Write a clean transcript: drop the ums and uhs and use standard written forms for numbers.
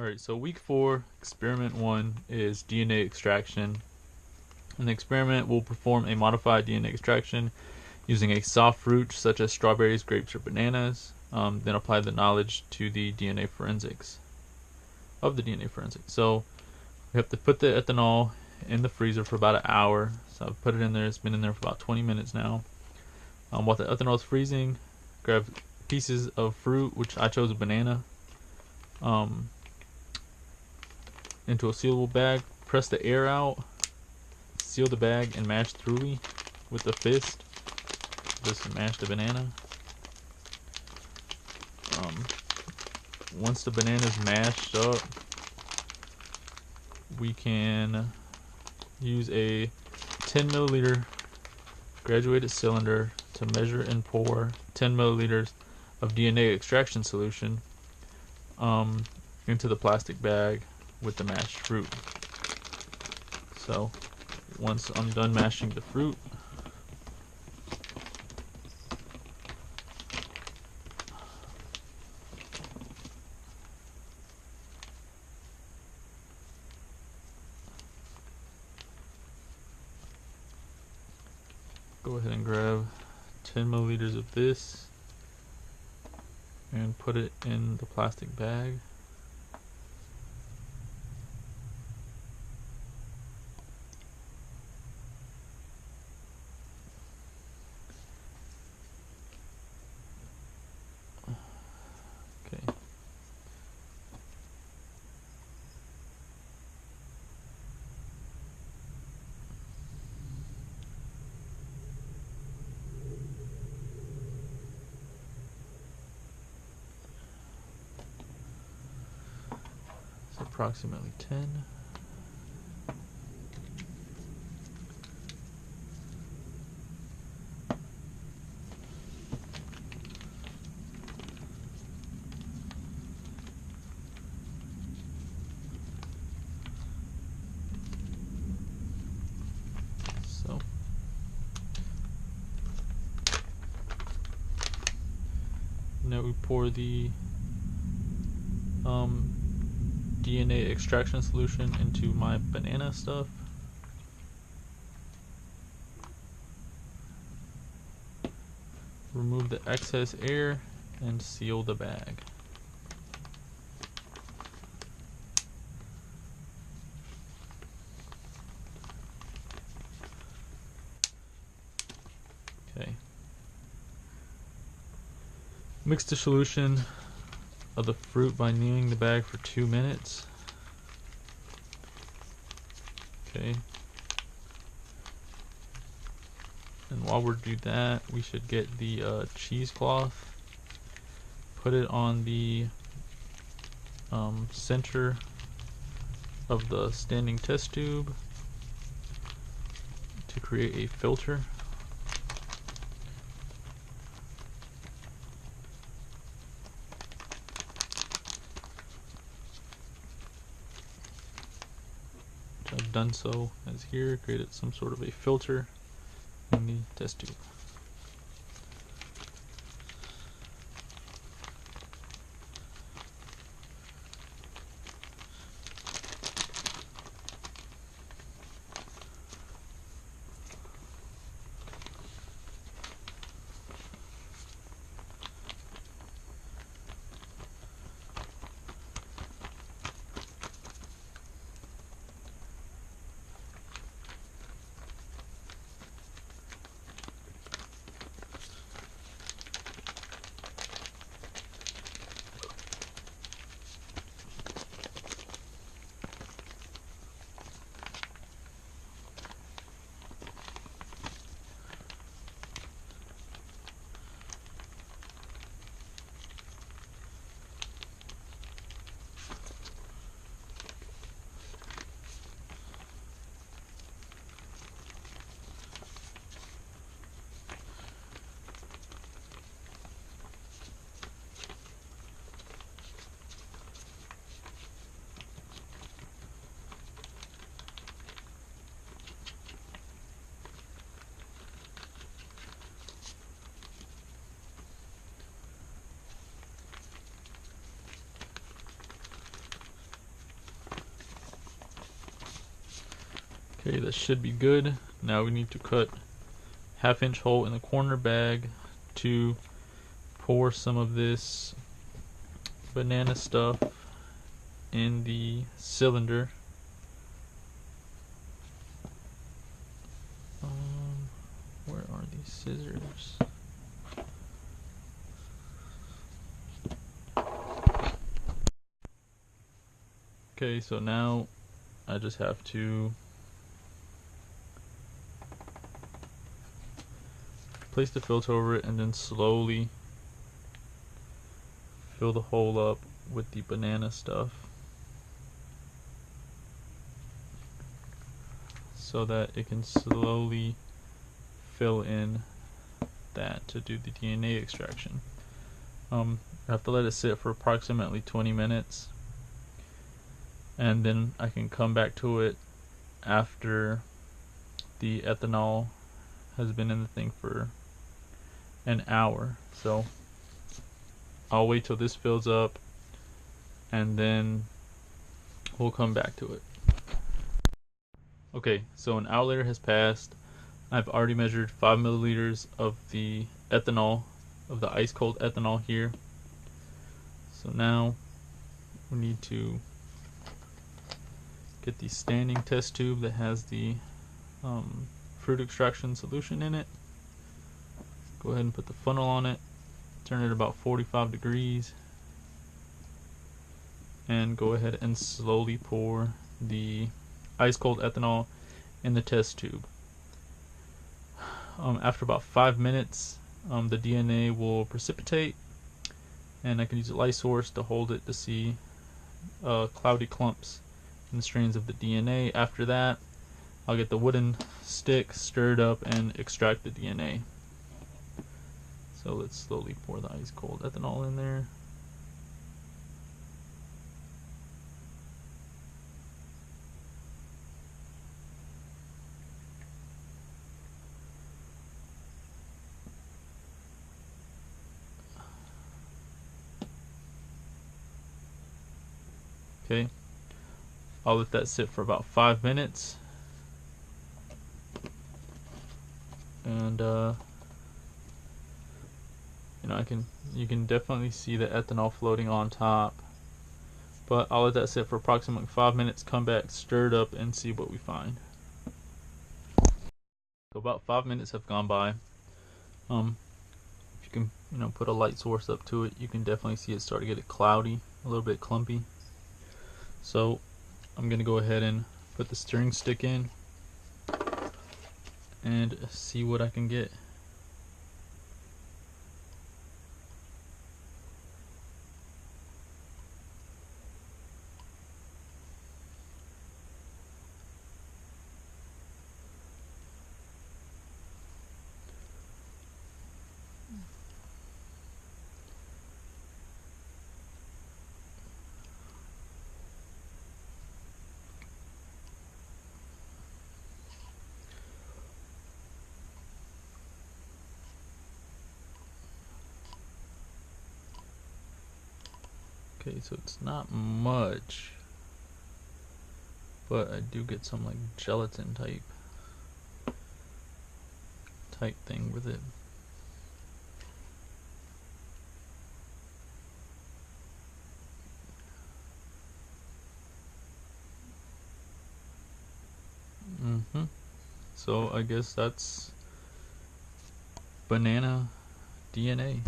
Alright, so week 4, experiment 1 is DNA extraction. In the experiment, we'll perform a modified DNA extraction using a soft fruit such as strawberries, grapes, or bananas, then apply the knowledge to the DNA forensics. So we have to put the ethanol in the freezer for about an hour. So I've put it in there, it's been in there for about 20 minutes now. While the ethanol is freezing, grab pieces of fruit, which I chose a banana, into a sealable bag, press the air out, seal the bag, and mash thoroughly with the fist. Just mash the banana. Once the banana is mashed up, we can use a 10 milliliter graduated cylinder to measure and pour 10 milliliters of DNA extraction solution into the plastic bag with the mashed fruit. So once I'm done mashing the fruit, go ahead and grab 10 milliliters of this and put it in the plastic bag. Okay. It's approximately 10. So now we pour the DNA extraction solution into my banana stuff. Remove the excess air and seal the bag. Okay. Mix the solution of the fruit by kneading the bag for 2 minutes. Okay. And while we're doing that, we should get the cheesecloth, put it on the center of the standing test tube to create a filter. I've done so as here, created some sort of a filter in the test tube. Okay, that should be good. Now we need to cut 1/2 inch hole in the corner bag to pour some of this banana stuff in the cylinder. Where are these scissors? Okay, so now I just have to place the filter over it and then slowly fill the hole up with the banana stuff so that it can slowly fill in that to do the DNA extraction. I have to let it sit for approximately 20 minutes, and then I can come back to it after the ethanol has been in the thing for an hour. So I'll wait till this fills up and then we'll come back to it. Okay, so an hour later has passed. I've already measured 5 milliliters of the ethanol, of the ice cold ethanol here. So now we need to get the standing test tube that has the fruit extraction solution in it. Go ahead and put the funnel on it, turn it about 45 degrees, and go ahead and slowly pour the ice cold ethanol in the test tube. After about 5 minutes, the DNA will precipitate, and I can use a light source to hold it to see cloudy clumps in the strands of the DNA. After that, I'll get the wooden stick stirred up and extract the DNA. So let's slowly pour the ice cold ethanol in there. Okay, I'll let that sit for about 5 minutes, and you can definitely see the ethanol floating on top. But I'll let that sit for approximately 5 minutes, come back, stir it up, and see what we find. So about 5 minutes have gone by. If you can put a light source up to it, you can definitely see it start to get cloudy, a little bit clumpy. So I'm going to go ahead and put the stirring stick in and see what I can get. Okay, so it's not much, but I do get some like gelatin type thing with it. So I guess that's banana DNA.